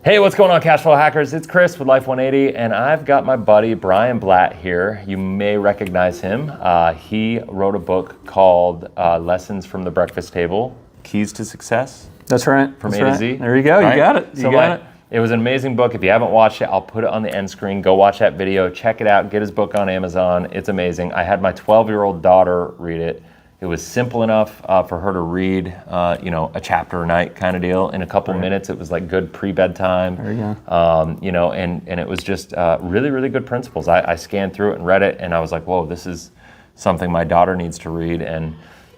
Hey, what's going on, Cashflow hackers? It's Chris with Life 180, and I've got my buddy Brian Blatt here. You may recognize him. He wrote a book called Lessons from the Breakfast Table, Keys to Success. That's right. From A to Z. There you go. Right? You got it. You got it. It was an amazing book. If you haven't watched it, I'll put it on the end screen. Go watch that video. Check it out. Get his book on Amazon. It's amazing. I had my 12-year-old daughter read it. It was simple enough for her to read, a chapter a night kind of deal. In a couple minutes, it was like good pre-bedtime. There you go. And it was just really, really good principles. I scanned through it and read it, and I was like, whoa, this is something my daughter needs to read. And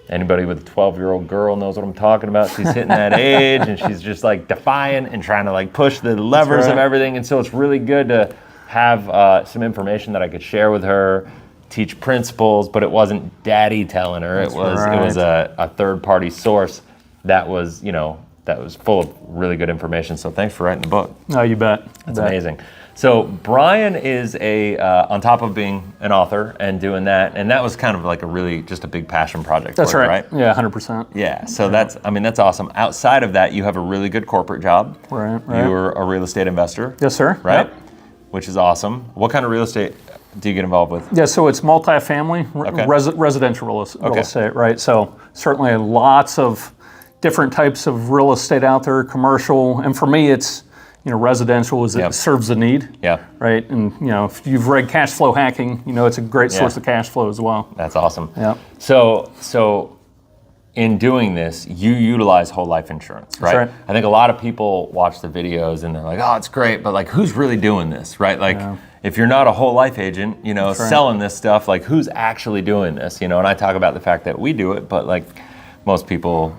anybody with a 12-year-old girl knows what I'm talking about. She's hitting that age, and she's just like defiant and trying to like push the levers of everything. And so it's really good to have some information that I could share with her, teach principles, but it wasn't daddy telling her. It was a third-party source that was full of really good information. So thanks for writing the book. Oh, you bet. That's amazing. So Brian is on top of being an author and doing that, and that was kind of like just a big passion project. That's for you, right. Yeah, 100%. Yeah. So that's awesome. Outside of that, you have a really good corporate job. Right. You're a real estate investor. Yes, sir. Right. Yep. Which is awesome. What kind of real estate do you get involved with? Yeah, so it's multifamily, residential real estate, right? So certainly lots of different types of real estate out there, commercial, and for me it's, residential it serves a need, right? And if you've read Cashflow Hacking, it's a great source of cash flow as well. That's awesome. Yeah. So in doing this, you utilize whole life insurance, right? That's right. I think a lot of people watch the videos and they're like, oh, it's great, but like who's really doing this, right? Like if you're not a whole life agent, selling this stuff, like who's actually doing this, and I talk about the fact that we do it, but like most people,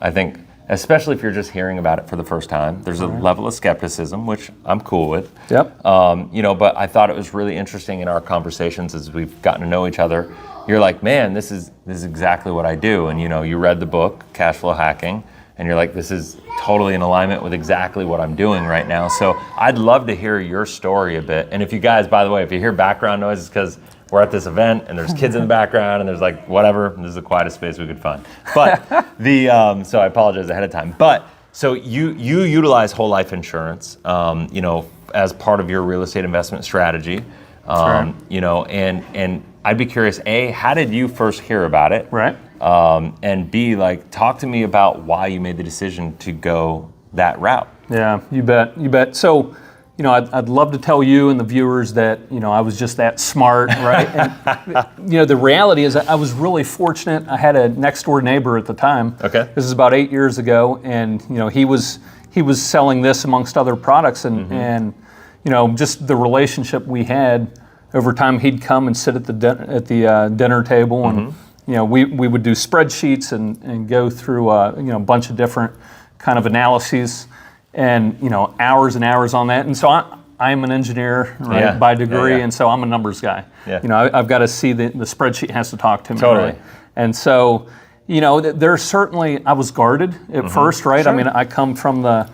I think, especially if you're just hearing about it for the first time, there's a level of skepticism, which I'm cool with. Yep. But I thought it was really interesting in our conversations as we've gotten to know each other. You're like, man, this is exactly what I do. And you read the book, Cashflow Hacking, and you're like, this is totally in alignment with exactly what I'm doing right now. So I'd love to hear your story a bit. And if you guys, by the way, if you hear background noise, it's because we're at this event and there's kids in the background and there's like whatever. This is the quietest space we could find. But so I apologize ahead of time. But so you utilize whole life insurance, as part of your real estate investment strategy, and I'd be curious, A, how did you first hear about it? Right. And B, like, talk to me about why you made the decision to go that route. Yeah, you bet. So, I'd love to tell you and the viewers that, I was just that smart, right? And, the reality is I was really fortunate. I had a next door neighbor at the time. Okay. This is about 8 years ago. And, he was selling this amongst other products and just the relationship we had over time. He'd come and sit at the dinner table and, we would do spreadsheets and go through a bunch of different kind of analyses and hours and hours on that. And so I'm an engineer by degree, and so I'm a numbers guy. Yeah. I've got to see the spreadsheet has to talk to me. Totally. Right? And so there's certainly, I was guarded at first, right? Sure. I mean, I come from the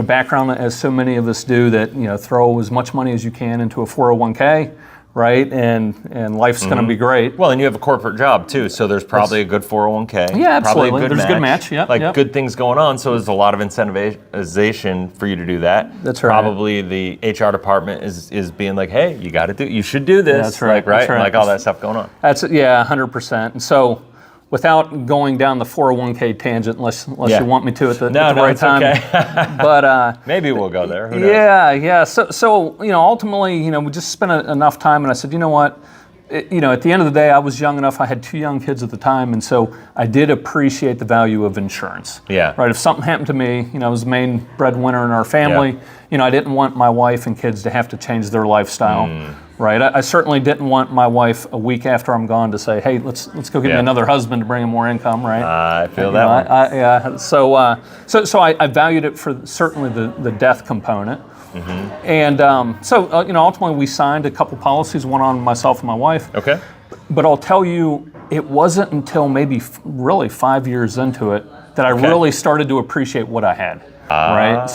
background as so many of us do that throw as much money as you can into a 401k. Right, and life's going to be great. Well, and you have a corporate job too, so there's probably a good 401k. Yeah, absolutely. Probably There's a good match. Yeah, good things going on. So there's a lot of incentivization for you to do that. That's right. Probably the HR department is being like, hey, you should do this. That's right. Right. And like all that stuff going on. 100%. And so, without going down the 401k tangent, unless you want me to at the right time. Okay. But maybe we'll go there. Who knows? Yeah. So ultimately, we just spent enough time, and I said, you know what, at the end of the day, I was young enough. I had 2 young kids at the time, and so I did appreciate the value of insurance. Yeah. Right. If something happened to me, I was the main breadwinner in our family. Yeah. I didn't want my wife and kids to have to change their lifestyle. Right. I certainly didn't want my wife a week after I'm gone to say, hey, let's go get me another husband to bring in more income. Right. I feel that one. Yeah. So I valued it for certainly the death component. Mm-hmm. And ultimately we signed a couple policies, one on myself and my wife. Okay. But I'll tell you, it wasn't until maybe really 5 years into it that I really started to appreciate what I had. Right.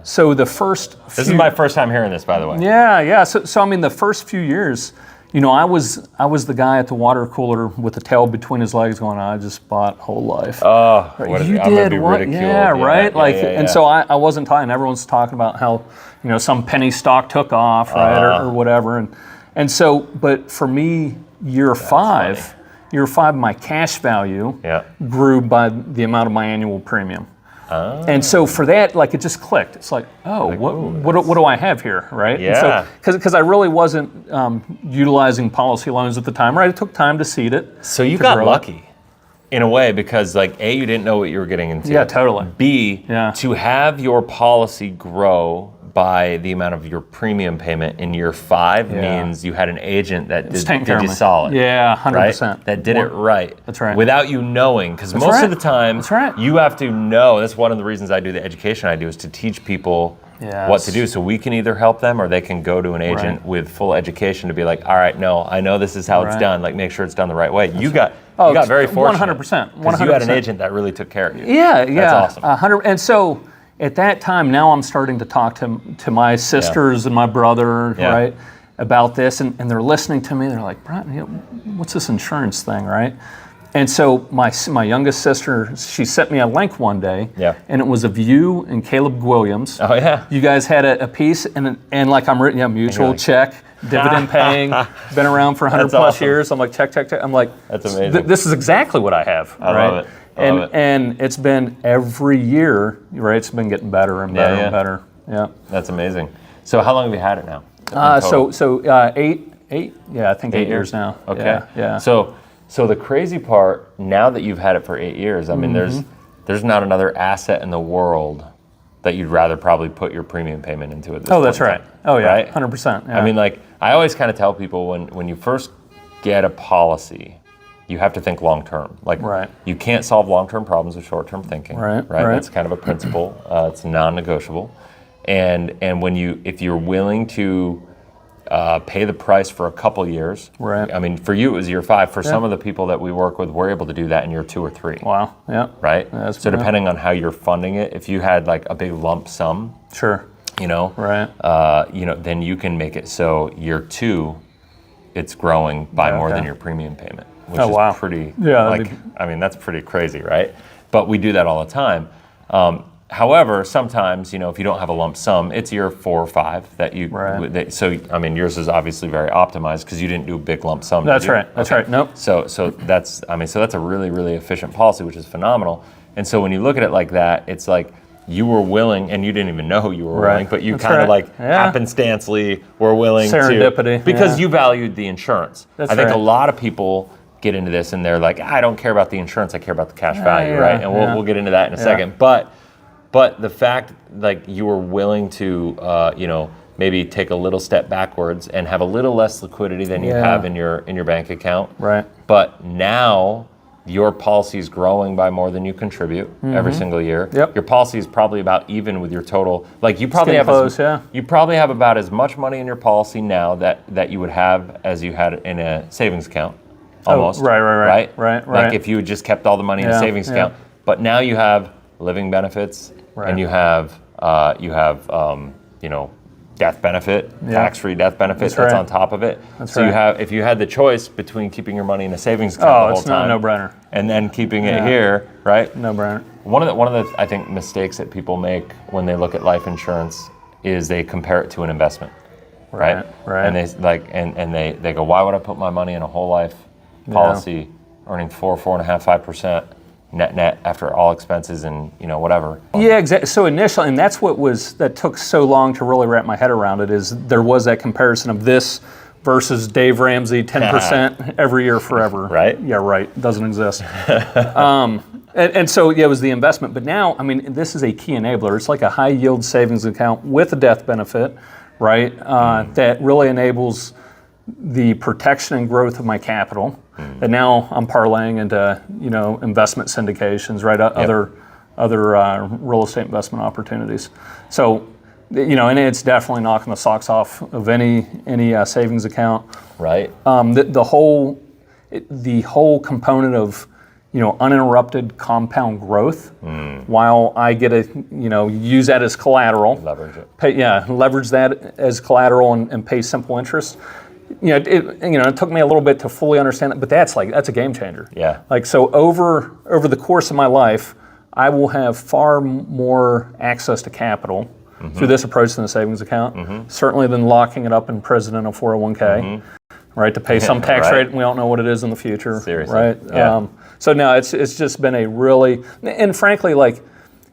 So the first. This is my first time hearing this, by the way. Yeah. So I mean, the first few years, I was the guy at the water cooler with the tail between his legs going, I just bought whole life. Oh, You did what? Yeah, right? And so I wasn't talking. Everyone's talking about how, some penny stock took off, right, or whatever. And so, but for me, year five, my cash value grew by the amount of my annual premium. And so for that, it just clicked. It's like, what do I have here, right? Yeah. Because I really wasn't utilizing policy loans at the time, right? It took time to seed it. So you got lucky in a way because, A, you didn't know what you were getting into. Yeah, totally. B, to have your policy grow by the amount of your premium payment in year 5 means you had an agent that did you solid. Yeah, 100%. Right? That did it right. That's right. Without you knowing, because most of the time, you have to know. That's one of the reasons I do the education I do is to teach people what to do. So we can either help them or they can go to an agent with full education to be like, all right, no, I know this is how it's done. Make sure it's done the right way. You got very fortunate. 100%. Because you had an agent that really took care of you. Yeah. That's awesome. 100. And so at that time, now I'm starting to talk to my sisters and my brother, right, about this, and they're listening to me. They're like, Brian, what's this insurance thing, right? And so my youngest sister, she sent me a link one day, and it was of you and Caleb Williams. Oh yeah. You guys had a piece, and I'm written, mutual check, dividend paying, been around for 100 plus years. I'm like, check. I'm like, that's amazing. This is exactly what I have. I love it. And it's been every year, right? It's been getting better and better and better. Yeah. That's amazing. So how long have you had it now? Eight. Yeah, I think 8 years now. Okay. Yeah. So the crazy part now that you've had it for 8 years, I mean, there's not another asset in the world that you'd rather probably put your premium payment into at this point. Oh, that's right. Oh yeah, right? 100%. Yeah. I mean, I always kind of tell people when you first get a policy, you have to think long term. You can't solve long term problems with short term thinking. Right. That's kind of a principle. It's non-negotiable. And if you're willing to pay the price for a couple years. Right. I mean, for you it was year 5. For some of the people that we work with, we're able to do that in year 2 or 3. Wow. Yeah. Right. So depending on how you're funding it, if you had a big lump sum. Sure. Right. Then you can make it so year 2, it's growing by more than your premium payment. Which is pretty, that's pretty crazy, right? But we do that all the time. However, sometimes, if you don't have a lump sum, it's year 4 or 5 that you, yours is obviously very optimized because you didn't do a big lump sum. That's right. That's right. Nope. So that's a really, really efficient policy, which is phenomenal. And so when you look at it like that, it's like you were willing, and you didn't even know you were willing, but you kind of happenstancely were willing serendipity, because you valued the insurance. I think a lot of people get into this and they're like, I don't care about the insurance, I care about the cash value, right? And we'll get into that in a second. But the fact you were willing to maybe take a little step backwards and have a little less liquidity than you have in your bank account. Right. But now your policy is growing by more than you contribute every single year. Yep. Your policy is probably about even with your total. You probably you probably have about as much money in your policy now that you would have as you had in a savings account. Almost. Right. If you had just kept all the money in a savings account. But now you have living benefits and you have death benefit, tax-free death benefit that's on top of it. You have, if you had the choice between keeping your money in a savings account the whole time, no brainer, and then keeping it here, right? No brainer. One of the I think mistakes that people make when they look at life insurance is they compare it to an investment, right? And they go, why would I put my money in a whole life policy earning 4.5%? Net after all expenses and whatever. Yeah, exactly. So initially, and that's that took so long to really wrap my head around it, is there was that comparison of this versus Dave Ramsey 10% every year forever. Right? Yeah, right. Doesn't exist. And so it was the investment. But now, this is a key enabler. It's like a high yield savings account with a death benefit, right? That really enables the protection and growth of my capital. And now I'm parlaying into investment syndications, right? Other real estate investment opportunities. So and it's definitely knocking the socks off of any savings account. Right. The whole component of uninterrupted compound growth, while I get to use that as collateral. Leverage it. Leverage that as collateral and pay simple interest. it took me a little bit to fully understand it, but that's a game changer. Yeah. Like, so over the course of my life, I will have far more access to capital through this approach than the savings account, certainly than locking it up in president of 401k, right, to pay some tax rate, and we don't know what it is in the future. Seriously. Right? Yeah. So no, it's just been a really, and frankly, like,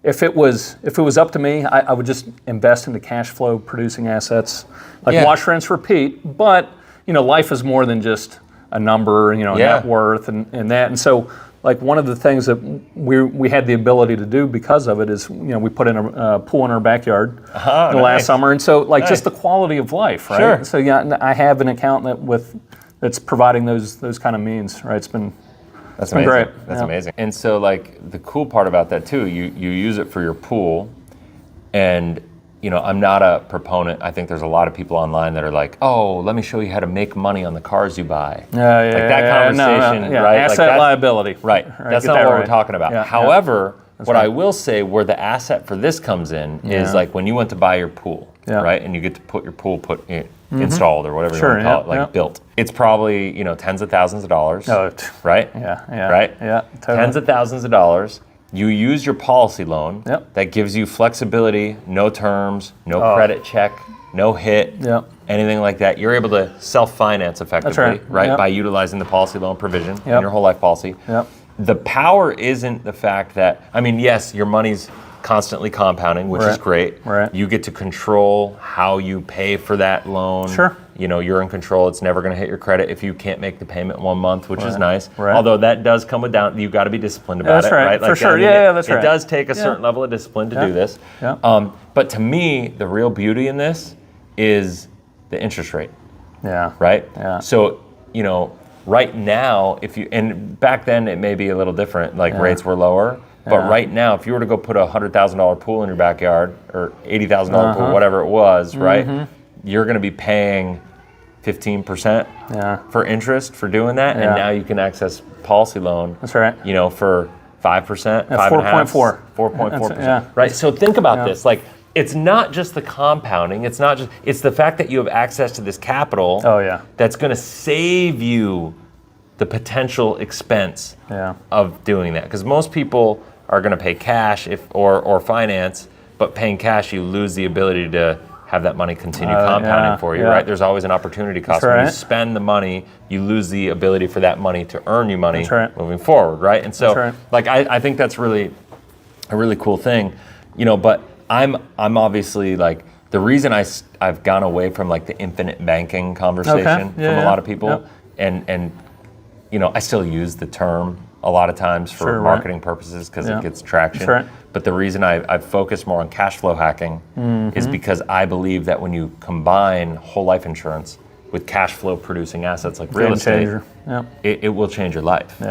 if it was up to me, I would just invest into cash flow producing assets, like wash, rinse, repeat. But life is more than just a number, net worth and that. And so, like, one of the things that we had the ability to do because of it is, we put in a pool in our backyard last summer, and so just the quality of life, right? Sure. So I have an account that's providing those kind of means, right? It's been amazing. Great. That's amazing. And so, like, the cool part about that too, you use it for your pool, and I'm not a proponent. I think there's a lot of people online that are like, oh, let me show you how to make money on the cars you buy. Conversation, right? Asset liability. Right. That's not what we're talking about. Yeah, However, what I will say, where the asset for this comes in is like when you went to buy your pool, right? And you get to put your pool installed or whatever you want to call it, like built. It's probably, tens of thousands of dollars, right? Yeah. Right? Yeah, totally. Tens of thousands of dollars. You use your policy loan. That gives you flexibility, no terms, no credit check, no hit, anything like that. You're able to self-finance effectively, right? By utilizing the policy loan provision in your whole life policy. The power isn't the fact that, yes, your money's constantly compounding, which is great. You get to control how you pay for that loan. Sure. You're in control. It's never going to hit your credit if you can't make the payment 1 month, which is nice. Although that does come with down. You've got to be disciplined about it, right? For sure. That's right. It does take a certain level of discipline to do this. But to me, the real beauty in this is the interest rate. Right. So right now, and back then it may be a little different. Like rates were lower. But right now, if you were to go put a $100,000 pool in your backyard, or $80,000 pool, whatever it was, right, you're going to be paying 15% for interest for doing that, and now you can access policy loan. That's right. For 5%, 4.4%, 4.4%. Right. So think about this. Like, it's not just the compounding. It's the fact that you have access to this capital. That's going to save you the potential expense of doing that, because most people are going to pay cash or finance, but paying cash, you lose the ability to have that money continue compounding for you, right? There's always an opportunity cost. When you spend the money, you lose the ability for that money to earn you money moving forward, right? And so, like, I think that's really a really cool thing, but I'm obviously, like, the reason I've gone away from, like, the infinite banking conversation from a lot of people, and I still use the term a lot of times for marketing purposes because it gets traction. But the reason I've focused more on cash flow hacking is because I believe that when you combine whole life insurance with cash flow producing assets like real estate, it will change your life.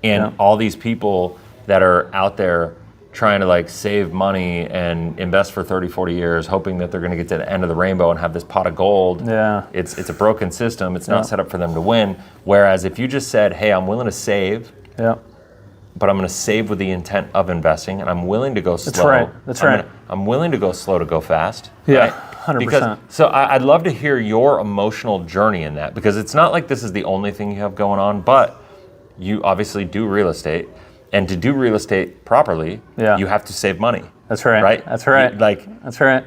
And all these people that are out there trying to, like, save money and invest for 30, 40 years, hoping that they're going to get to the end of the rainbow and have this pot of gold. It's a broken system. It's not set up for them to win. Whereas if you just said, hey, I'm willing to save, but I'm going to save with the intent of investing, and I'm willing to go slow. That's right. I'm willing to go slow to go fast. 100%. Because, so I'd love to hear your emotional journey in that, because it's not like this is the only thing you have going on, but you obviously do real estate. And to do real estate properly, you have to save money. That's right. Right? That's right. That's right.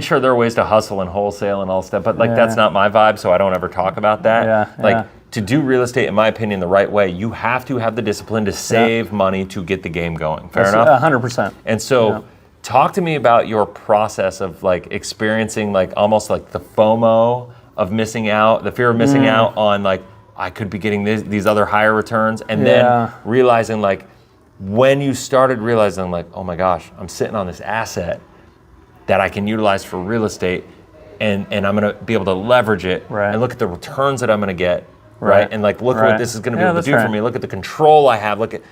Sure, there are ways to hustle and wholesale and all stuff, but, like, that's not my vibe, so I don't ever talk about that. To do real estate, in my opinion, the right way, you have to have the discipline to save money to get the game going. Fair enough? 100%. And so, talk to me about your process of, like, experiencing, like, almost like the FOMO of missing out, the fear of missing out on, like, I could be getting these other higher returns, and then realizing, like, when you started realizing, like, oh my gosh, I'm sitting on this asset that I can utilize for real estate, and I'm going to be able to leverage it, and look at the returns that I'm going to get, right? And, like, look what this is going to be able to do for me. Look at the control I have. Look at,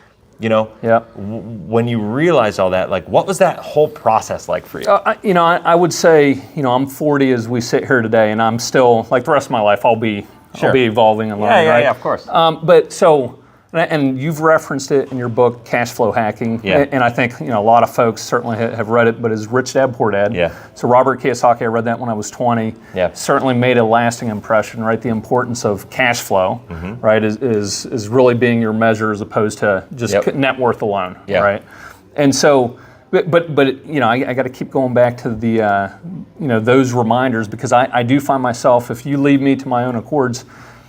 when you realized all that, like, what was that whole process like for you? I would say, I'm 40 as we sit here today, and I'm still, like, the rest of my life, I'll be evolving and learning, right? Yeah, of course. But so, And you've referenced it in your book, Cashflow Hacking. Yeah. And I think a lot of folks certainly have read it, but it's Rich Dad, Poor Dad. Yeah. So Robert Kiyosaki, I read that when I was 20. Yeah. Certainly made a lasting impression, right? The importance of cash flow, right, is really being your measure as opposed to just net worth alone, right? And so, but I got to keep going back to the, those reminders, because I do find myself, if you leave me to my own accords,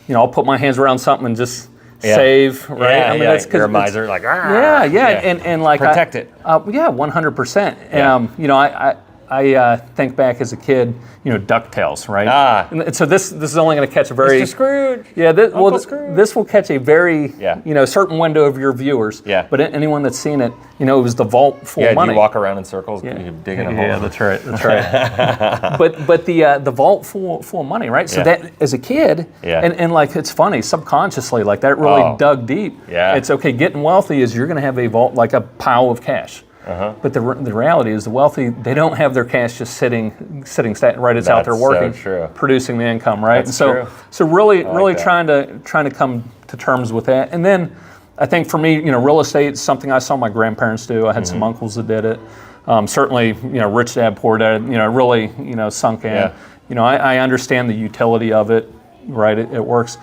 I'll put my hands around something and just save, right? Yeah, I mean, that's because you're a miser, like, and like protect it. 100%. I think back as a kid, DuckTales, right? And so this is only going to catch a very Mr. Scrooge. Yeah, Scrooge. this will catch a very certain window of your viewers. Yeah. But anyone that's seen it, it was the vault full of money. Yeah, you walk around in circles, you dig in a hole. Yeah, that's right. but the vault full of money, right? So that as a kid, and like it's funny, subconsciously, like that really dug deep. Yeah. It's okay. Getting wealthy is you're going to have a vault, like a pile of cash. But the reality is, the wealthy, they don't have their cash just sitting right. It's out there working, producing the income, right? That's and true. So really trying to come to terms with that. And then I think for me, real estate is something I saw my grandparents do. I had some uncles that did it. Certainly, Rich Dad, Poor Dad, really, sunk in. Yeah. I understand the utility of it, right? It works.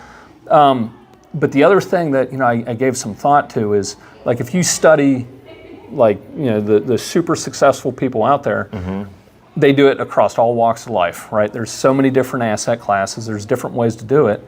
But the other thing that I gave some thought to is, like, if you study, like, the super successful people out there, they do it across all walks of life, right? There's so many different asset classes. There's different ways to do it.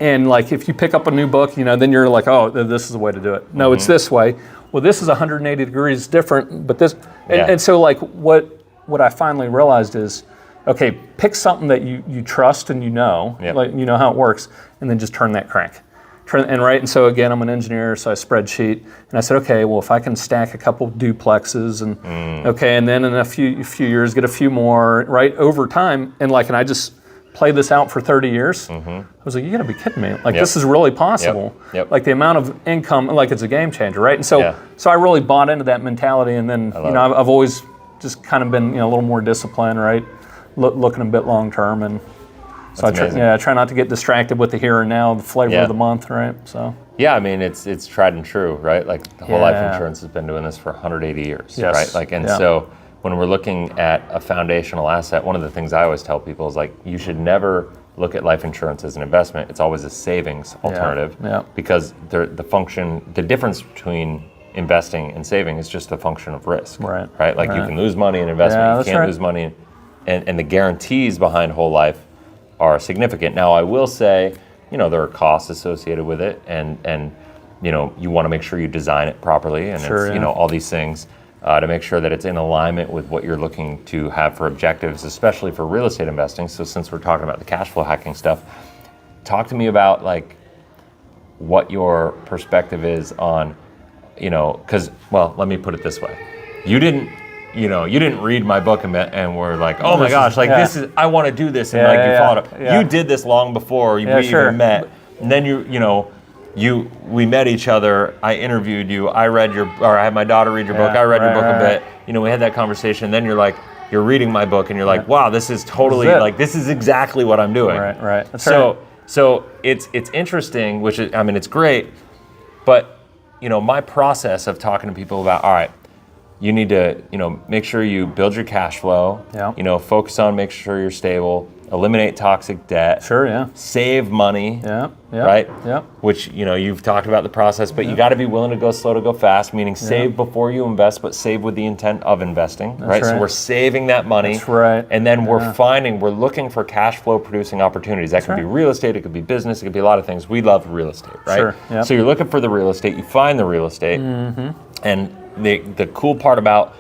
And like, if you pick up a new book, then you're like, oh, this is the way to do it. No, it's this way. Well, this is 180 degrees different, but this, and so like what I finally realized is, okay, pick something that you trust and like how it works, and then just turn that crank. And so again, I'm an engineer, so I spreadsheet, and I said, okay, well, if I can stack a couple duplexes, and and then in a few years get a few more, right, over time, and I just play this out for 30 years. I was like, you got to be kidding me! Like, this is really possible. Like, the amount of income, like, it's a game changer, right? And so I really bought into that mentality, and then I've always just kind of been a little more disciplined, right, looking a bit long term. And so I try not to get distracted with the here and now, the flavor of the month, right? So I mean, it's tried and true, right? Like, the whole life insurance has been doing this for 180 years, right? Like, and so when we're looking at a foundational asset, one of the things I always tell people is, like, you should never look at life insurance as an investment. It's always a savings alternative, because the difference between investing and saving is just a function of risk, right? Like, you can lose money in investment, you can't lose money, and the guarantees behind whole life are significant. Now, I will say, there are costs associated with it, and you want to make sure you design it properly, and it's all these things to make sure that it's in alignment with what you're looking to have for objectives, especially for real estate investing. So since we're talking about the cash flow hacking stuff, talk to me about, like, what your perspective is on, because, well, let me put it this way. You didn't read my book and were like, oh my gosh, like, this is, I want to do this, and you followed up. You did this long before we even met, and then we met each other. I interviewed you. I had my daughter read your book. I read your book a bit. We had that conversation. Then you're reading my book, and you're like, wow, this is totally this is exactly what I'm doing. Right. That's so it's interesting, which is, I mean, it's great, but my process of talking to people about, all right, you need to, make sure you build your cash flow. Focus on making sure you're stable. Eliminate toxic debt. Save money. Right. Which you've talked about the process, but you got to be willing to go slow to go fast. Meaning save before you invest, but save with the intent of investing. Right. So we're saving that money. That's right. And then we're looking for cash flow producing opportunities. That could be real estate. It could be business. It could be a lot of things. We love real estate. Right. So you're looking for the real estate. You find the real estate, and the cool part about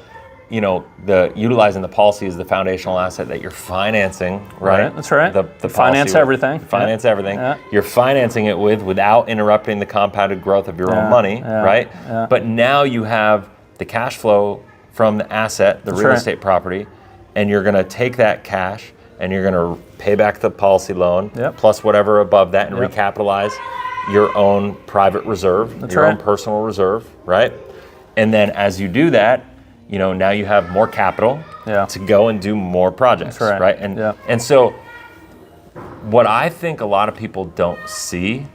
the utilizing the policy is the foundational asset that you're financing, right? That's right. The finance everything. Finance everything. You're financing it without interrupting the compounded growth of your own money, right? But now you have the cash flow from the asset, the real estate property, and you're going to take that cash and you're going to pay back the policy loan plus whatever above that and recapitalize your own private reserve, own personal reserve, right? And then as you do that, now you have more capital to go and do more projects, right? And so what I think a lot of people don't see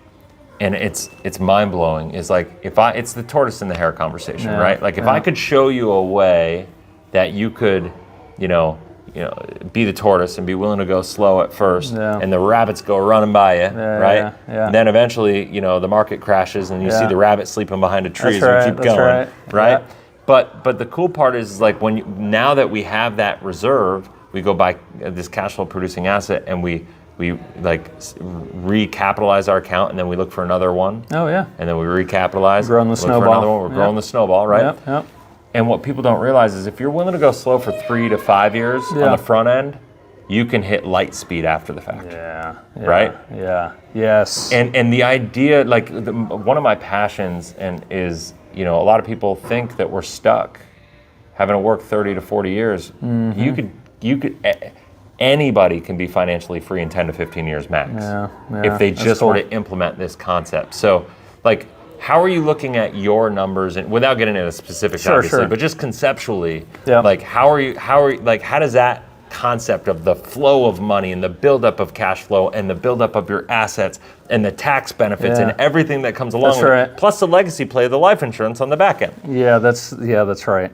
and it's mind blowing. Is like it's the tortoise and the hare conversation, right? Like if I could show you a way that you could, be the tortoise and be willing to go slow at first, and the rabbits go running by you, right? And then eventually, the market crashes and you see the rabbit sleeping behind a tree as we keep going, right? But the cool part is like now that we have that reserve, we go buy this cash flow producing asset and we like recapitalize our account, and then we look for another one. Oh yeah. And then we recapitalize. Growing the snowball. For another one. We're growing the snowball, right? Yep. And what people don't realize is if you're willing to go slow for 3 to 5 years on the front end, you can hit light speed after the fact. Right? Yeah. Yes. And the idea, like one of my passions is, a lot of people think that we're stuck having to work 30 to 40 years. You could anybody can be financially free in 10 to 15 years max if they just were to implement this concept. So like, how are you looking at your numbers, and without getting into specifics, obviously, but just conceptually, like how does that concept of the flow of money and the buildup of cash flow and the buildup of your assets and the tax benefits and everything that comes along with it, plus the legacy play of the life insurance on the back end? That's right.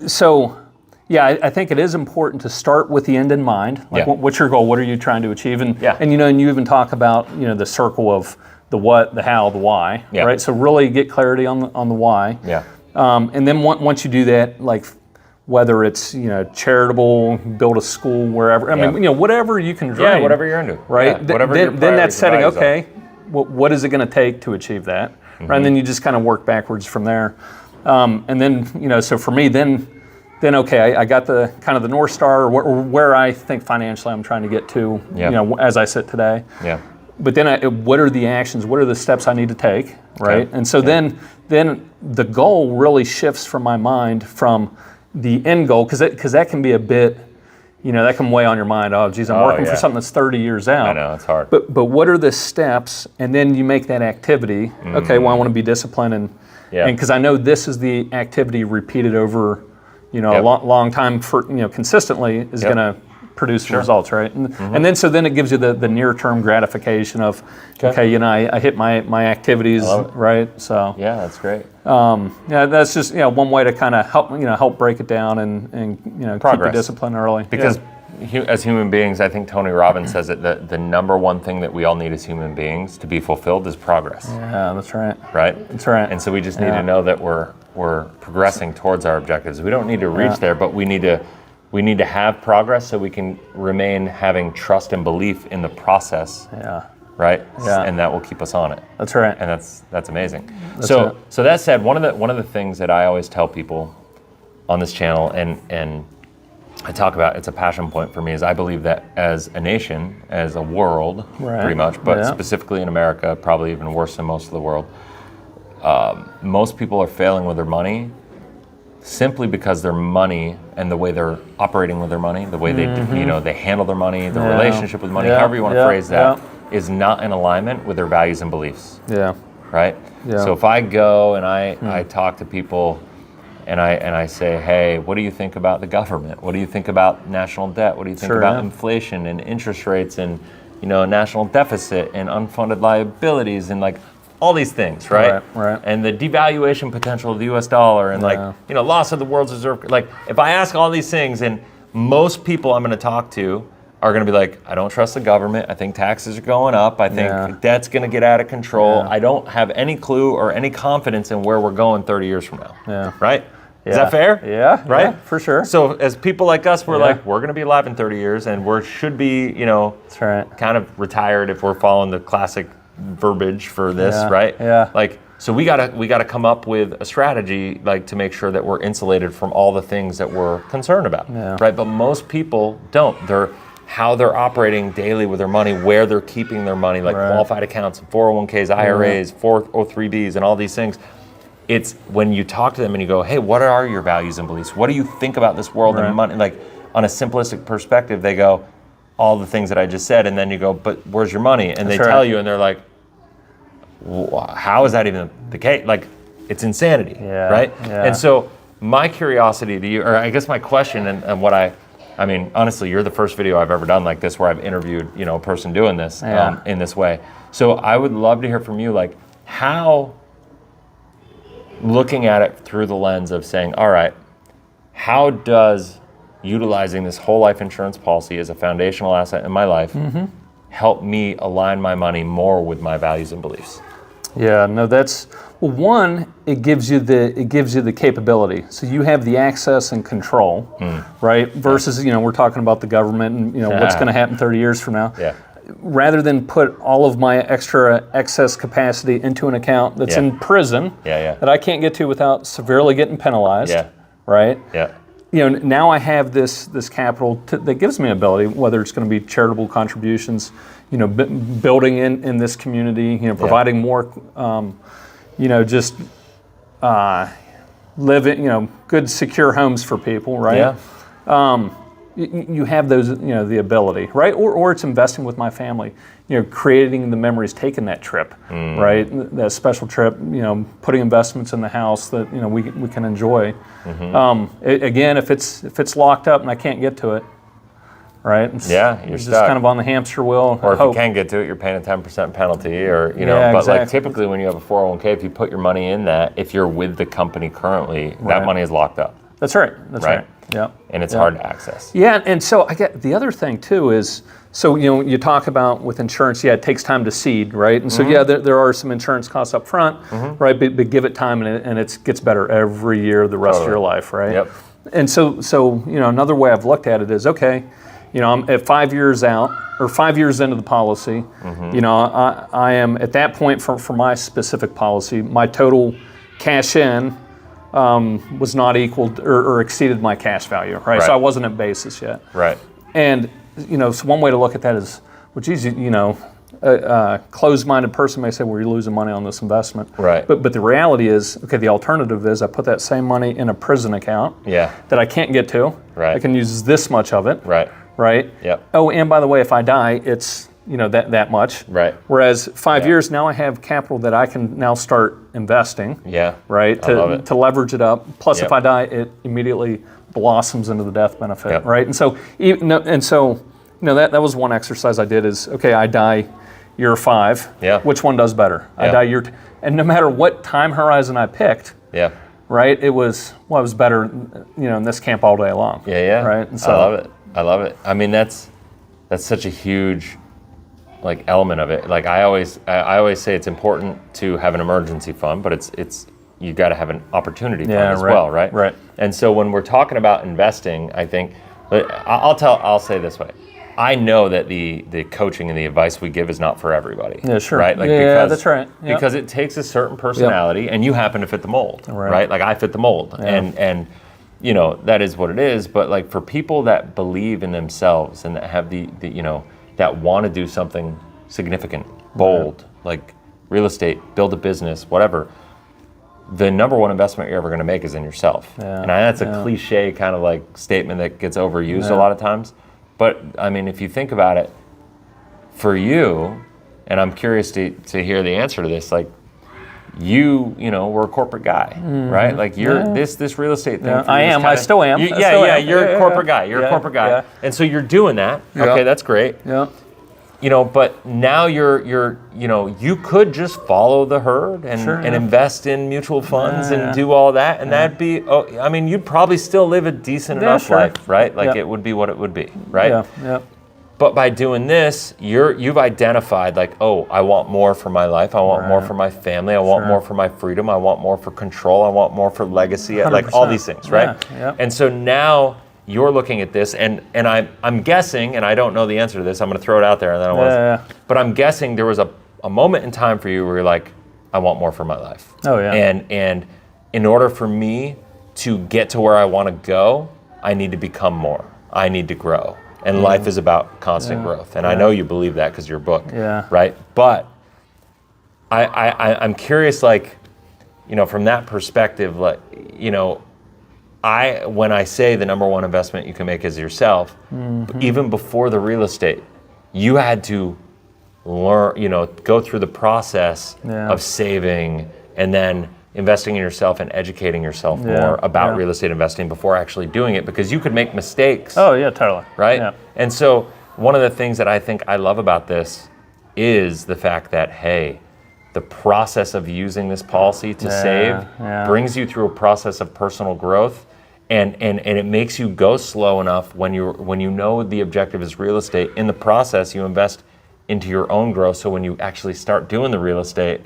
So, I think it is important to start with the end in mind. Like, what's your goal? What are you trying to achieve? And you even talk about the circle of the what, the how, the why, right? So really get clarity on the why. And then once you do that, like whether it's charitable, build a school, wherever. I mean, whatever you can dream. Whatever you're into. Right. Then that's setting. Okay, what is it going to take to achieve that? Right. And then you just kind of work backwards from there. And then so for me, then okay, I got the kind of the North Star, or where I think financially I'm trying to get to. As I sit today. But then what are the actions? What are the steps I need to take, right? And so then the goal really shifts from my mind from the end goal, because that can be a bit, that can weigh on your mind. Oh, geez, I'm working for something that's 30 years out. I know, it's hard. But what are the steps? And then you make that activity. Okay, well, I want to be disciplined, and because I know this is the activity repeated over, a long time for consistently is going to produce results, right? And then it gives you the near-term gratification of, okay, I hit my activities, right? So that's great. That's just one way to kind of help break it down and keep the discipline early. Because as human beings, I think Tony Robbins says it, the number one thing that we all need as human beings to be fulfilled is progress. Yeah, that's right. Right? That's right. And so we just need to know that we're progressing towards our objectives. We don't need to reach there, but we need to have progress so we can remain having trust and belief in the process. Right? And that will keep us on it. That's right. And that's amazing. So that said, one of the things that I always tell people on this channel, and I talk about, it's a passion point for me, is I believe that as a nation, as a world, pretty much, but specifically in America, probably even worse than most of the world, most people are failing with their money simply because their money and the way they're operating with their money, the way they they handle their money, their relationship with money, however you want to phrase that, is not in alignment with their values and beliefs. Right? So if I go and I talk to people and I say, hey, what do you think about the government? What do you think about national debt? What do you think about inflation and interest rates and national deficit and unfunded liabilities and like all these things, right? And the devaluation potential of the U.S. dollar and loss of the world's reserve. Like if I ask all these things, and most people I'm going to talk to are going to be like, I don't trust the government. I think taxes are going up. I think debt's going to get out of control. I don't have any clue or any confidence in where we're going 30 years from now. Right? Is that fair? Right? Yeah, for sure. So as people like us, we're like, we're going to be alive in 30 years and we should be, kind of retired if we're following the classic verbiage for this, right? Like, so we gotta come up with a strategy, like, to make sure that we're insulated from all the things that we're concerned about, right? But most people don't. How they're operating daily with their money, where they're keeping their money, like qualified accounts, 401ks, IRAs, 403bs, and all these things. It's when you talk to them and you go, hey, what are your values and beliefs? What do you think about this world and money? Like, on a simplistic perspective, they go, all the things that I just said, and then you go, but where's your money? And they tell you, and they're like, how is that even the case? Like, it's insanity, right? And so my curiosity to you, or I guess my question and what I I mean, honestly, you're the first video I've ever done like this where I've interviewed, you know, a person doing this in this way. So I would love to hear from you, like, how, looking at it through the lens of saying, all right, how does utilizing this whole life insurance policy as a foundational asset in my life help me align my money more with my values and beliefs? Yeah, no, that's, well, one, it gives you the capability. So you have the access and control, right? Versus, you know, we're talking about the government and, you know, what's going to happen 30 years from now. Yeah. Rather than put all of my extra excess capacity into an account that's in prison that I can't get to without severely getting penalized, right? Yeah. You know, now I have this capital that gives me ability, whether it's going to be charitable contributions, you know, building in this community, you know, providing more, you know, just living, you know, good secure homes for people, right? Yeah. You have those, you know, the ability, right? Or it's investing with my family, you know, creating the memories, taking that trip, right? That special trip, you know, putting investments in the house that, you know, we can enjoy. Again, if it's locked up and I can't get to it, right? You're just stuck. kind of on the hamster wheel. Or if you can get to it, you're paying a 10% penalty, or, you know, but like typically when you have a 401k, if you put your money in that, if you're with the company currently, that money is locked up. That's right. That's right. Yeah. And it's hard to access. Yeah, and so I get the other thing too is, so, you know, you talk about with insurance, it takes time to seed, right? And so there are some insurance costs up front, right? But give it time and it gets better every year the rest of your life, right? Yep. And so you know, another way I've looked at it is, okay, you know, I'm at 5 years out or 5 years into the policy. You know, I am at that point for my specific policy, my total cash in was not equal or exceeded my cash value, right? So I wasn't at basis yet. Right. And, you know, so one way to look at that is, well, geez, you know, a closed-minded person may say, well, you're losing money on this investment. Right. But the reality is, okay, the alternative is I put that same money in a prison account that I can't get to. Right. I can use this much of it. Right. Right? Yep. Oh, and by the way, if I die, it's, you know, that much. Right. Whereas 5 years, now I have capital that I can now start investing. Yeah. Right? I love it. To leverage it up. Plus, if I die, it immediately blossoms into the death benefit. Right? And so, you know, that was one exercise I did is, okay, I die year 5. Yeah. Which one does better? I die year, and no matter what time horizon I picked. Yeah. Right? It was better, you know, in this camp all day long. Yeah. Yeah. Right? And so, I love it. I love it. I mean, that's such a huge, like, element of it. Like I always say it's important to have an emergency fund, but it's you got to have an opportunity fund as well, right? Right. And so when we're talking about investing, I think I'll say this way. I know that the coaching and the advice we give is not for everybody. Yeah, sure. Right? Like, because, that's right. Yep. Because it takes a certain personality, and you happen to fit the mold, right? Like I fit the mold, and you know, that is what it is. But like for people that believe in themselves and that have the you know, that want to do something significant, bold, like real estate, build a business, whatever, the number one investment you're ever going to make is in yourself. And that's a cliche kind of like statement that gets overused a lot of times. But I mean, if you think about it, for you, and I'm curious to hear the answer to this, like you know, we're a corporate guy, right? Like you're this real estate thing. I am. I still am. You're a corporate guy. You're a corporate guy, and so you're doing that. Okay, that's great. Yeah. You know, but now you're you know, you could just follow the herd and invest in mutual funds and do all that, and that'd be. Oh, I mean, you'd probably still live a decent enough life, right? Like it would be what it would be, right? Yeah. Yeah. But by doing this, you've identified like, oh, I want more for my life. I want more for my family. I want more for my freedom. I want more for control. I want more for legacy. 100%. Like all these things, right? Yeah. And so now you're looking at this, and I'm guessing, and I don't know the answer to this. I'm going to throw it out there, and then I want. But I'm guessing there was a moment in time for you where you're like, I want more for my life. Oh yeah. And in order for me to get to where I want to go, I need to become more. I need to grow. And life is about constant growth. And I know you believe that because your book, right? But I'm curious, like, you know, from that perspective, like, you know, when I say the number one investment you can make is yourself, even before the real estate, you had to learn, you know, go through the process of saving and then investing in yourself and educating yourself more about real estate investing before actually doing it, because you could make mistakes. Oh yeah, totally. Right? Yeah. And so one of the things that I think I love about this is the fact that, hey, the process of using this policy to save brings you through a process of personal growth, and it makes you go slow enough when you know the objective is real estate. In the process, you invest into your own growth, so when you actually start doing the real estate,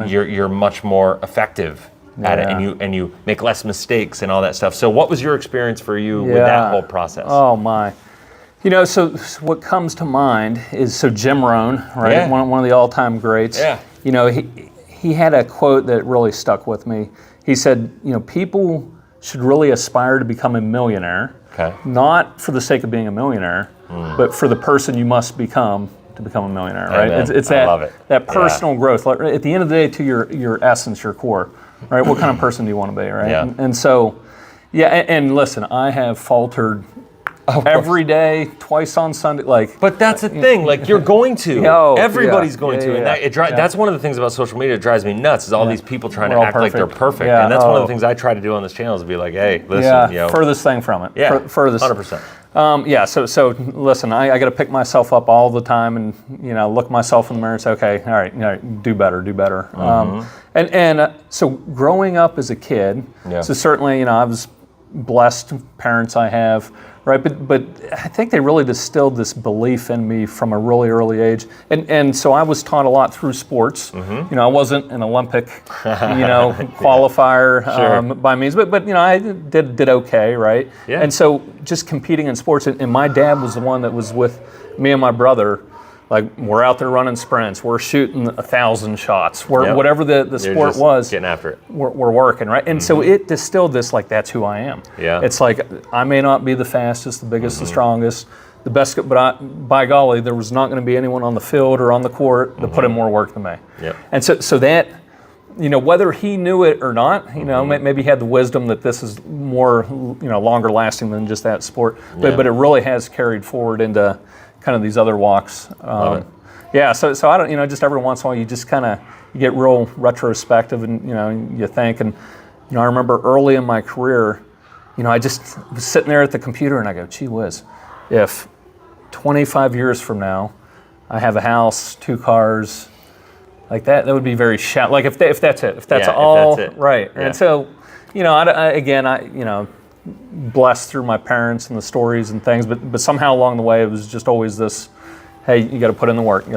you're much more effective at it, and you make less mistakes and all that stuff. So what was your experience for you with that whole process? Oh my. So what comes to mind is Jim Rohn, right? Yeah. One of the all-time greats. Yeah. He had a quote that really stuck with me. He said, people should really aspire to become a millionaire, not for the sake of being a millionaire, but for the person you must become to become a millionaire, right? It's that, love it. That personal growth. Like, at the end of the day, to your essence, your core, right? What kind of person do you want to be, right? Yeah. And so, and listen, I have faltered every day, twice on Sunday, But that's the thing, you're going to. Everybody's going to. And that's one of the things about social media that drives me nuts, is all these people trying to act like they're perfect. Yeah. And that's one of the things I try to do on this channel, is be like, hey, listen, furthest thing from it. Yeah, furthest. 100%. So listen, I got to pick myself up all the time and, look myself in the mirror and say, okay, all right, do better. So growing up as a kid, so certainly, I was blessed parents I have, right? But I think they really distilled this belief in me from a really early age, and so I was taught a lot through sports. I wasn't an Olympic, qualifier by means, but I did okay, right? Yeah. And so just competing in sports, and my dad was the one that was with me and my brother. We're out there running sprints, we're shooting 1,000 shots, whatever the sport was, getting after it. We're working, right? And so it distilled this, that's who I am. Yeah. It's I may not be the fastest, the biggest, the strongest, the best, but by golly, there was not going to be anyone on the field or on the court that put in more work than me. Yep. And so that, whether he knew it or not, maybe he had the wisdom that this is more, longer lasting than just that sport, but it really has carried forward into kind of these other walks. Love it. Yeah, so I don't, just every once in a while you just kind of, you get real retrospective and, you think, and, I remember early in my career, I just was sitting there at the computer and I go, gee whiz, if 25 years from now I have a house, 2 cars, that would be very if that's it, if that's right. Yeah. And so, I blessed through my parents and the stories and things, but somehow along the way it was just always this, hey, you got to put in the work,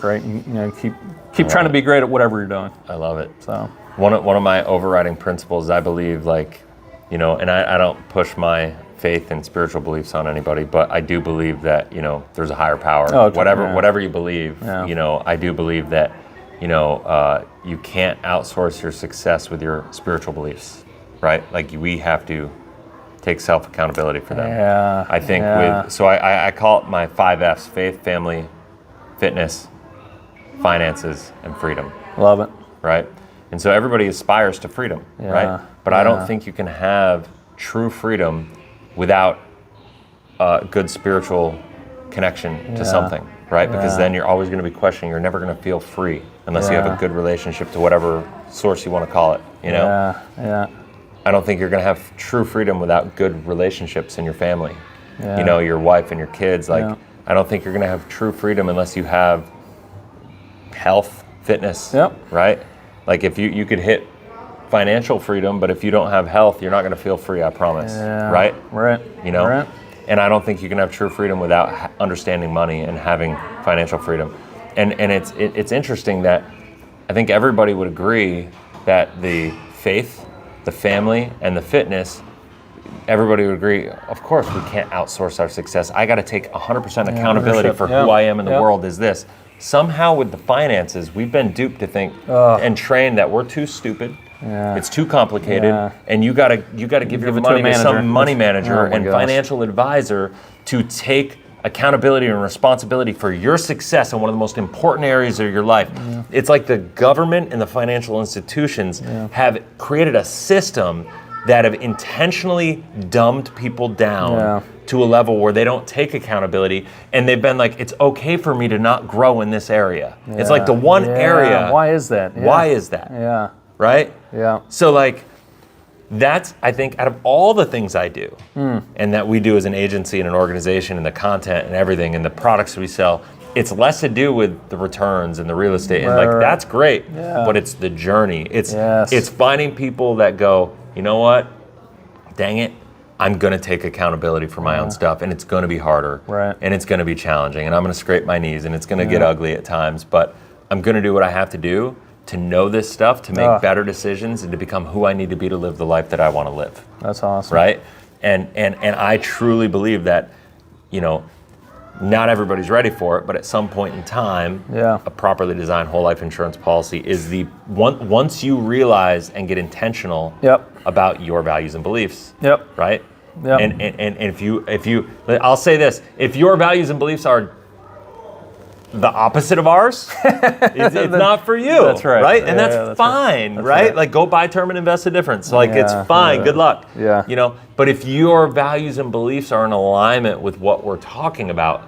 right? And, keep trying to be great at whatever you're doing. I love it. So one of my overriding principles, I believe, and I don't push my faith and spiritual beliefs on anybody, but I do believe that there's a higher power. Whatever you believe, I do believe that you can't outsource your success with your spiritual beliefs, right? We have to take self-accountability for them. Yeah. I think I call it my 5 F's: faith, family, fitness, finances, and freedom. Love it. Right? And so everybody aspires to freedom, right? But I don't think you can have true freedom without a good spiritual connection to something, right? Because then you're always going to be questioning. You're never going to feel free unless you have a good relationship to whatever source you want to call it, Yeah. I don't think you're going to have true freedom without good relationships in your family. Your wife and your kids. I don't think you're going to have true freedom unless you have health, fitness, right? If you could hit financial freedom, but if you don't have health, you're not going to feel free, I promise, right? Right. Right. And I don't think you can have true freedom without understanding money and having financial freedom. And it's interesting that I think everybody would agree that the faith, the family, and the fitness, everybody would agree, of course, we can't outsource our success. I got to take 100% accountability for who I am in the world is this. Somehow with the finances, we've been duped to think and trained that we're too stupid. It's too complicated, and you gotta give your money to some money manager and financial advisor to take accountability and responsibility for your success in one of the most important areas of your life. It's like the government and the financial institutions have created a system that have intentionally dumbed people down to a level where they don't take accountability, and they've been like, it's okay for me to not grow in this area. It's like the one area. Why is that? Why is that? Yeah. Right? Yeah. So like, that's, I think, out of all the things I do, and that we do as an agency and an organization, and the content and everything, and the products we sell, it's less to do with the returns and the real estate, and like that's great, but it's the journey. It's finding people that go, you know what, dang it, I'm gonna take accountability for my own stuff, and it's gonna be harder, and it's gonna be challenging, and I'm gonna scrape my knees, and it's gonna get ugly at times, but I'm gonna do what I have to do to know this stuff, to make better decisions, and to become who I need to be to live the life that I want to live. That's awesome. Right? And I truly believe that, you know, not everybody's ready for it, but at some point in time, a properly designed whole life insurance policy is the one, once you realize and get intentional about your values and beliefs. Right? And if you I'll say this, if your values and beliefs are the opposite of ours, it's not for you. That's right. Right? And that's fine, right? Like, go buy term and invest a difference. Like, it's fine. Good luck. You know, but if your values and beliefs are in alignment with what we're talking about,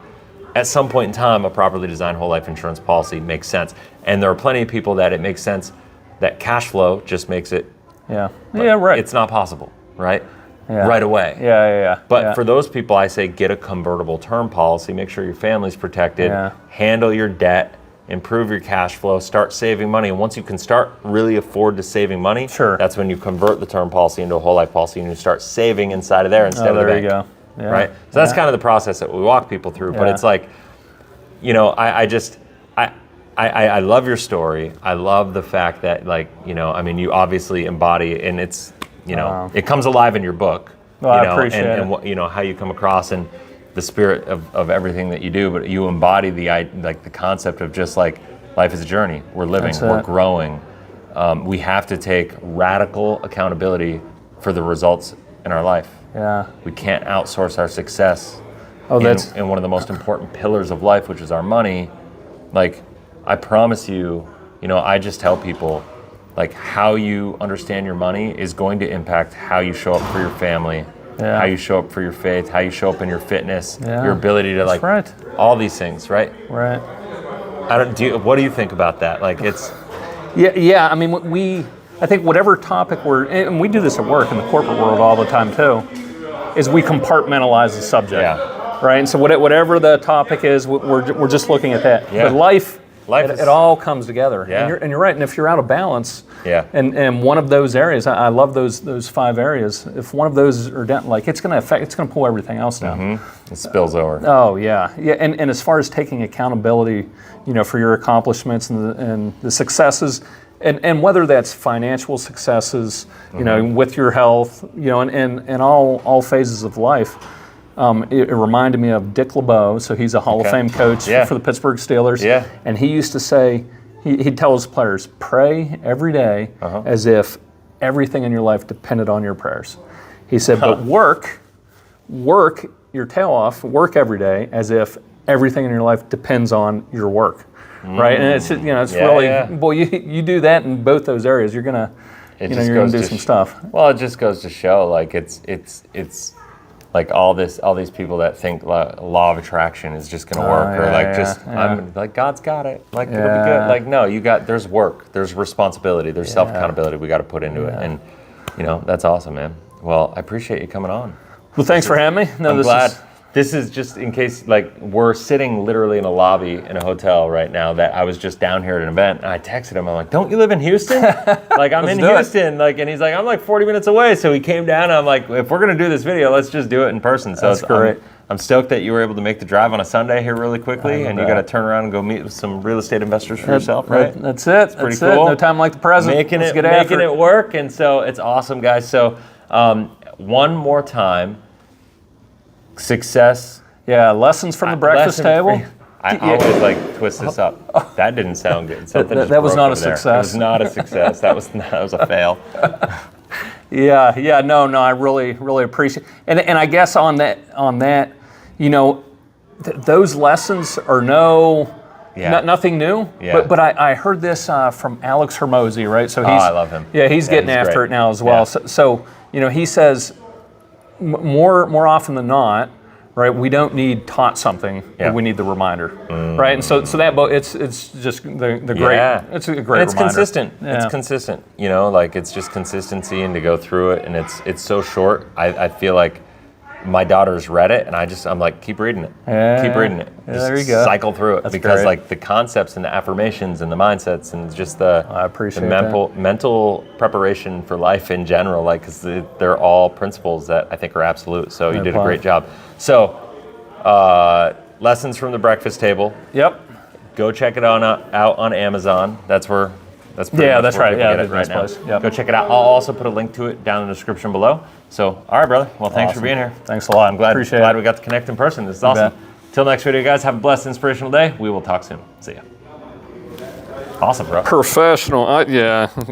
at some point in time, a properly designed whole life insurance policy makes sense. And there are plenty of people that it makes sense, that cash flow just makes it. Right. It's not possible, right? Right away. But for those people, I say get a convertible term policy, make sure your family's protected, handle your debt, improve your cash flow, start saving money. And once you can start really afford to saving money, that's when you convert the term policy into a whole life policy, and you start saving inside of there instead of the bank. There you go. Right? So that's kind of the process that we walk people through. But it's like, you know, I love your story. I love the fact that, like, you know, I mean, you obviously embody, and it's, you know, it comes alive in your book. Well, you know, I appreciate it. And what, you know, how you come across and the spirit of everything that you do, but you embody the concept of just like life is a journey. We're living, we're growing. We have to take radical accountability for the results in our life. We can't outsource our success in one of the most important pillars of life, which is our money. Like, I promise you, you know, I just tell people, like, how you understand your money is going to impact how you show up for your family, how you show up for your faith, how you show up in your fitness, your ability to, like, all these things, right? What do you think about that? Like, it's... I mean, I think whatever topic and we do this at work in the corporate world all the time too, is we compartmentalize the subject, right? And so whatever the topic is, we're just looking at that. But life it all comes together. And you're right. And if you're out of balance, and one of those areas, I love those 5 areas. If one of those are down, like, it's going to pull everything else down. It spills over. Oh yeah. And as far as taking accountability, you know, for your accomplishments and the successes. And whether that's financial successes, you know, with your health, you know, and all phases of life. It reminded me of Dick LeBeau. So he's a Hall of Fame coach for the Pittsburgh Steelers. And he used to say, he'd tell his players, pray every day as if everything in your life depended on your prayers. He said, but work your tail off, work every day as if everything in your life depends on your work. Right, and it's, you know, it's really, boy, you do that in both those areas, you're gonna do some stuff. Well, it just goes to show, like, it's like all these people that think law of attraction is just gonna work, or like I'm like, God's got it, like it'll be good. Like, no, there's work, there's responsibility, there's self accountability we got to put into it, and you know, that's awesome, man. Well, I appreciate you coming on. Well, thanks for having me. I'm glad. This is just in case, like, we're sitting literally in a lobby in a hotel right now that I was just down here at an event, and I texted him, I'm like, don't you live in Houston? Like, I'm in Houston, like, and he's like, I'm like 40 minutes away. So he came down, and I'm like, if we're gonna do this video, let's just do it in person. So that's great. I'm stoked that you were able to make the drive on a Sunday here really quickly, and you got to turn around and go meet with some real estate investors for yourself, right? That's it. It's pretty cool. No time like the present. Making it work, and so it's awesome, guys. So one more time, success. Lessons from the breakfast table. I always like twist this up. That didn't sound good. That was not a success. It was not a success. That was a fail. No, I really appreciate, and I guess on that, you know, those lessons are Yeah. Nothing new. Yeah. But I heard this from Alex Hermosi, right? So I love him. Yeah, he's getting after great. it now as well. Yeah. So he says more often than not, right? We don't need taught something. Yeah. We need the reminder, right? And so that book, it's just the great. Yeah. It's a great. And it's reminder. consistent. Yeah. It's consistent. Like it's just consistency and to go through it, and it's so short. I feel like my daughter's read it, and I'm like, keep reading it. Yeah. Keep reading it. Yeah, Just there you go. cycle through it, That's because great. like the concepts and the affirmations and the mindsets and just the I appreciate mental preparation for life in general, like, because they're all principles that I think are absolute. So you did a great job. So lessons from the breakfast table. Yep. Go check it out on Amazon. That's pretty Yeah, much that's where right. people Yeah, get it the right best now. place. Yep. Go check it out. I'll also put a link to it down in the description below. So, all right, brother. Well, thanks for Awesome. being here. Thanks a lot. I'm glad Appreciate we it. got to connect in person. This is awesome. bet. Till next video, guys. Have a blessed, inspirational day. We will talk soon. See ya. Awesome, bro. Professional. Yeah.